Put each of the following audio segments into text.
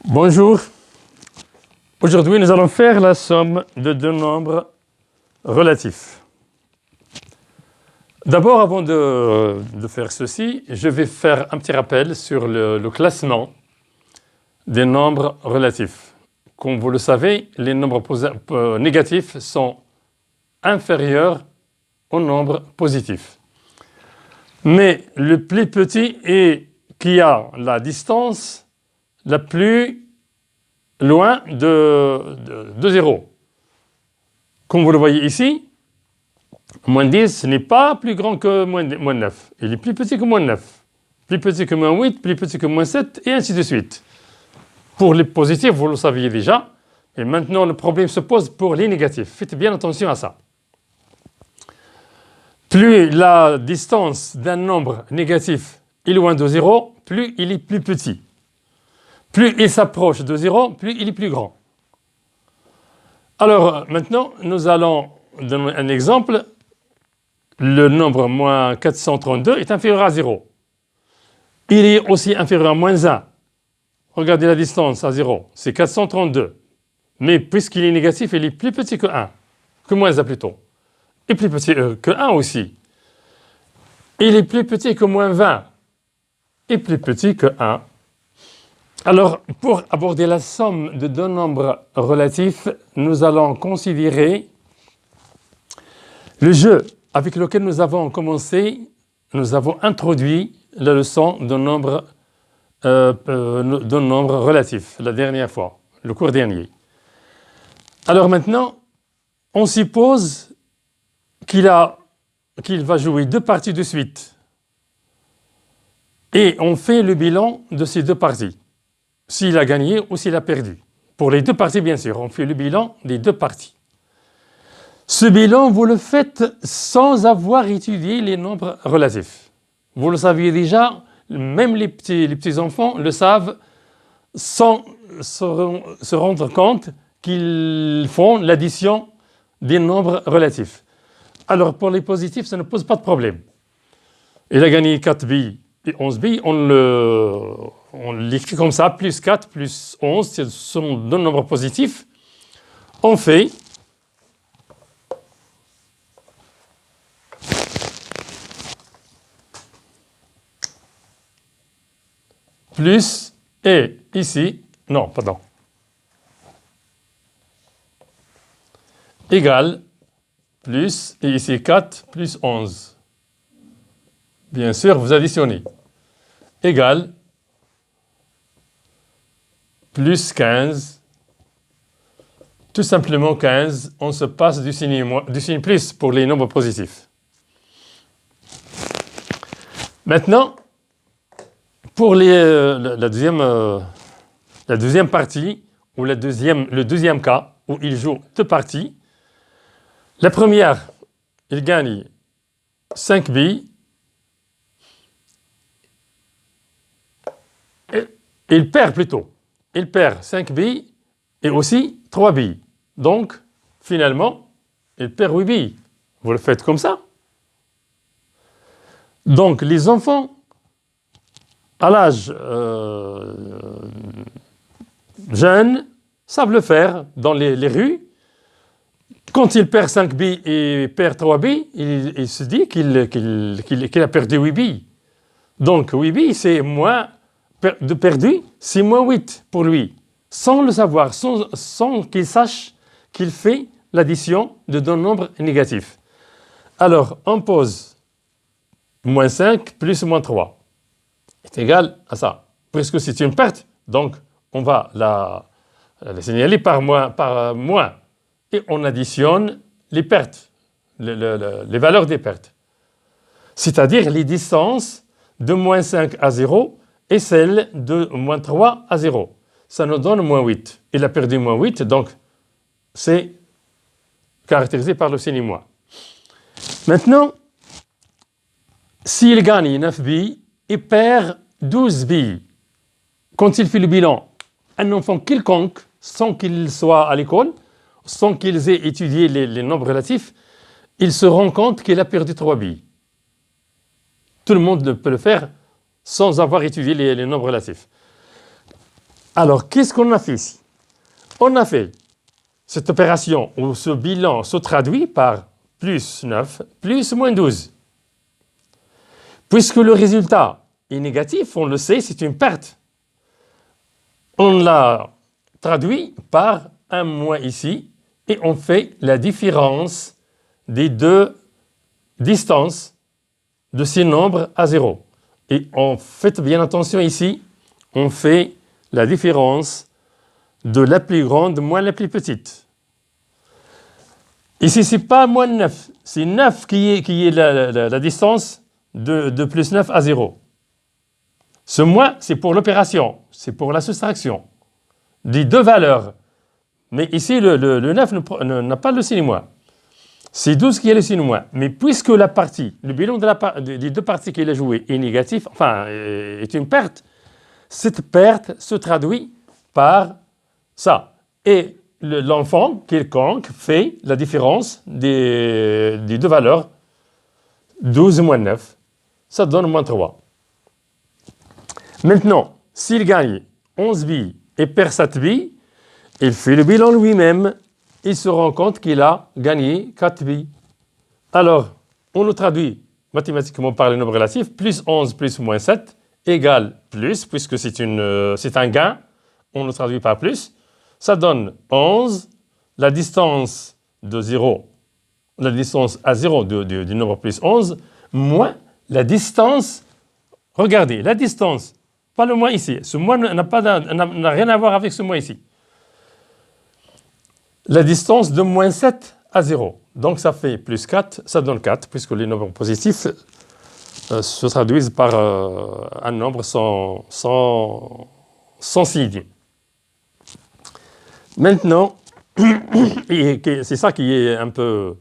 Bonjour. Aujourd'hui, nous allons faire la somme de deux nombres relatifs. D'abord, avant de faire ceci, je vais faire un petit rappel sur le classement des nombres relatifs. Comme vous le savez, les nombres négatifs sont inférieurs aux nombres positifs. Mais le plus petit est qui a la distance la plus loin de 0. Comme vous le voyez ici, moins 10 n'est pas plus grand que moins 9. Il est plus petit que moins 9, plus petit que moins 8, plus petit que moins 7, et ainsi de suite. Pour les positifs, vous le saviez déjà. Et maintenant, le problème se pose pour les négatifs. Faites bien attention à ça. Plus la distance d'un nombre négatif est loin de 0, plus il est plus petit. Plus il s'approche de 0, plus il est plus grand. Alors maintenant, nous allons donner un exemple. Le nombre moins 432 est inférieur à 0. Il est aussi inférieur à moins 1. Regardez la distance à 0, c'est 432. Mais puisqu'il est négatif, il est plus petit que 1, que moins 1 plutôt. Et plus petit que 1 aussi. Il est plus petit que moins 20. Et plus petit que 1. Alors, pour aborder la somme de deux nombres relatifs, nous allons considérer le jeu avec lequel nous avons commencé. Nous avons introduit la leçon de nombres relatifs la dernière fois, le cours dernier. Alors maintenant, on suppose qu'il va jouer deux parties de suite. Et on fait le bilan de ces deux parties. S'il a gagné ou s'il a perdu. Pour les deux parties, bien sûr, on fait le bilan des deux parties. Ce bilan, vous le faites sans avoir étudié les nombres relatifs. Vous le saviez déjà, même les petits enfants le savent sans se rendre compte qu'ils font l'addition des nombres relatifs. Alors, pour les positifs, ça ne pose pas de problème. Il a gagné 4 billes et 11 billes, on l'écrit comme ça, plus 4, plus 11, ce sont deux nombres positifs. On fait plus, et ici, non, pardon, égal, plus, et ici 4, plus 11. Bien sûr, vous additionnez. Égal, plus 15, tout simplement 15, on se passe du signe plus pour les nombres positifs. Maintenant, pour la deuxième partie, ou le deuxième cas, où il joue deux parties, la première, il gagne 5 billes, il perd plutôt. Il perd 5 billes et aussi 3 billes. Donc, finalement, il perd 8 billes. Vous le faites comme ça. Donc, les enfants, à l'âge jeune, savent le faire dans les rues. Quand il perd 5 billes et perd 3 billes, il se dit qu'il a perdu 8 billes. Donc, 8 billes, c'est moins de perdu, c'est moins 8 pour lui, sans le savoir, sans qu'il sache qu'il fait l'addition de deux nombres négatifs. Alors, on pose moins 5 plus moins 3 est égal à ça. Puisque c'est une perte, donc on va la signaler par moins. Et on additionne les pertes, les valeurs des pertes. C'est-à-dire les distances de moins 5 à 0 et celle de moins 3 à 0. Ça nous donne moins 8. Il a perdu moins 8, donc c'est caractérisé par le signe moins. Maintenant, s'il gagne 9 billes, il perd 12 billes. Quand il fait le bilan, un enfant quelconque, sans qu'il soit à l'école, sans qu'il ait étudié les nombres relatifs, il se rend compte qu'il a perdu 3 billes. Tout le monde peut le faire sans avoir étudié les nombres relatifs. Alors, qu'est-ce qu'on a fait ici? On a fait cette opération où ce bilan se traduit par plus 9, plus moins 12. Puisque le résultat est négatif, on le sait, c'est une perte. On l'a traduit par un moins ici et on fait la différence des deux distances de ces nombres à 0. Et on fait bien attention ici, on fait la différence de la plus grande moins la plus petite. Ici, ce n'est pas moins 9, c'est 9 qui est la distance de plus 9 à 0. Ce moins, c'est pour l'opération, c'est pour la soustraction des deux valeurs. Mais ici, le 9 n'a pas le signe moins. C'est 12 qui est le signe moins. Mais puisque la partie, le bilan des deux parties qu'il a jouées est négatif, enfin, est une perte, cette perte se traduit par ça. Et l'enfant quelconque fait la différence des deux valeurs, 12 moins 9, ça donne moins 3. Maintenant, s'il gagne 11 billes et perd 7 billes, il fait le bilan lui-même, il se rend compte qu'il a gagné 4 billes. Alors, on le traduit mathématiquement par les nombres relatifs, plus 11 plus moins 7 égale plus, puisque c'est un gain, on le traduit par plus, ça donne 11, la distance de 0, la distance à 0 du nombre plus 11, moins la distance, regardez, la distance, pas le moins ici, ce moins n'a rien à voir avec ce moins ici. La distance de moins 7 à 0. Donc ça fait plus 4, ça donne 4, puisque les nombres positifs se traduisent par un nombre sans signe. Maintenant, c'est ça qui est un peu...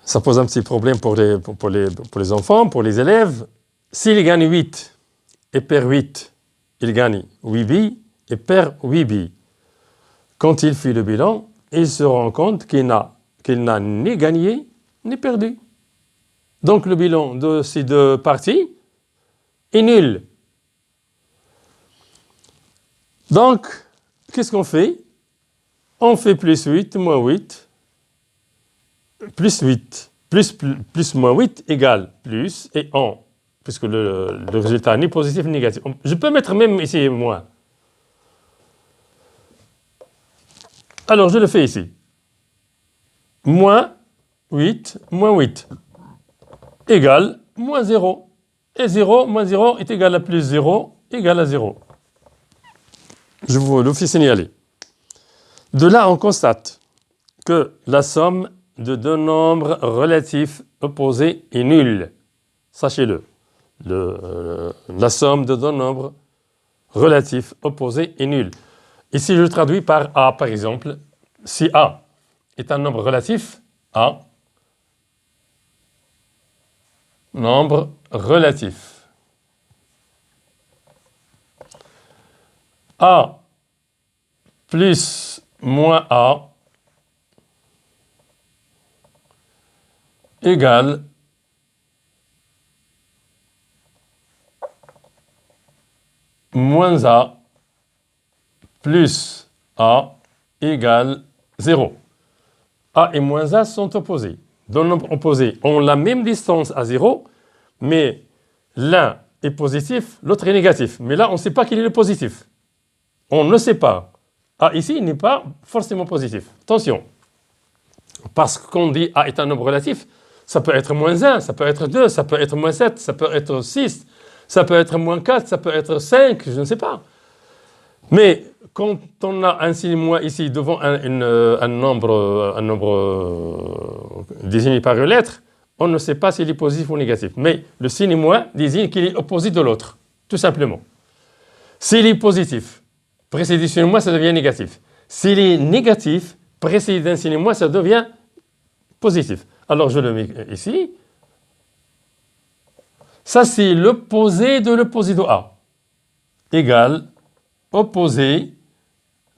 Ça pose un petit problème pour les enfants, pour les élèves. S'il gagne 8 et perd 8, il gagne 8 billes et perd 8 billes. Quand il fait le bilan, il se rend compte qu'il n'a ni gagné ni perdu. Donc le bilan de ces deux parties est nul. Donc, qu'est-ce qu'on fait? On fait plus 8 moins 8, plus 8, plus moins 8 égale plus et 1, puisque le résultat n'est positif ni négatif. Je peux mettre même ici moins. Alors, je le fais ici. Moins 8 égale moins 0. Et 0 moins 0 est égal à plus 0 égale à 0. Je vous le fais signaler. De là, on constate que la somme de deux nombres relatifs opposés est nulle. Sachez-le. La somme de deux nombres relatifs opposés est nulle. Ici, je le traduis par A, par exemple. Si A est un nombre relatif, A, nombre relatif. A plus moins A égale moins A plus A égale 0. A et moins A sont opposés. Deux nombres opposés ont la même distance à 0, mais l'un est positif, l'autre est négatif. Mais là, on ne sait pas quel est le positif. On ne sait pas. A ici n'est pas forcément positif. Attention. Parce qu'on dit A est un nombre relatif, ça peut être moins 1, ça peut être 2, ça peut être moins 7, ça peut être 6, ça peut être moins 4, ça peut être 5, je ne sais pas. Mais quand on a un signe moins ici devant un nombre désigné par une lettre, on ne sait pas s'il est positif ou négatif. Mais le signe moins désigne qu'il est opposé de l'autre, tout simplement. S'il est positif, précédé du signe moins, ça devient négatif. S'il est négatif, précédé d'un signe moins, ça devient positif. Alors je le mets ici. Ça, c'est l'opposé de l'opposé de A. Égal opposé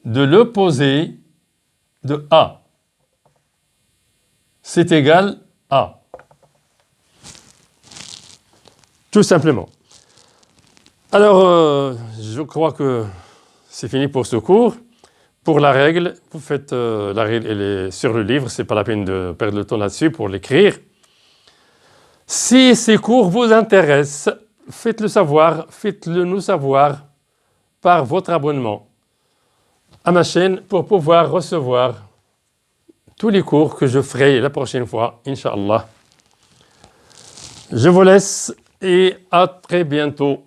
de l'opposé de A. C'est égal à. Tout simplement. Alors, je crois que c'est fini pour ce cours. Pour la règle, vous faites la règle, elle est sur le livre, c'est pas la peine de perdre le temps là-dessus pour l'écrire. Si ces cours vous intéressent, faites-le savoir, faites-le nous savoir par votre abonnement à ma chaîne pour pouvoir recevoir tous les cours que je ferai la prochaine fois, Inch'Allah. Je vous laisse et à très bientôt.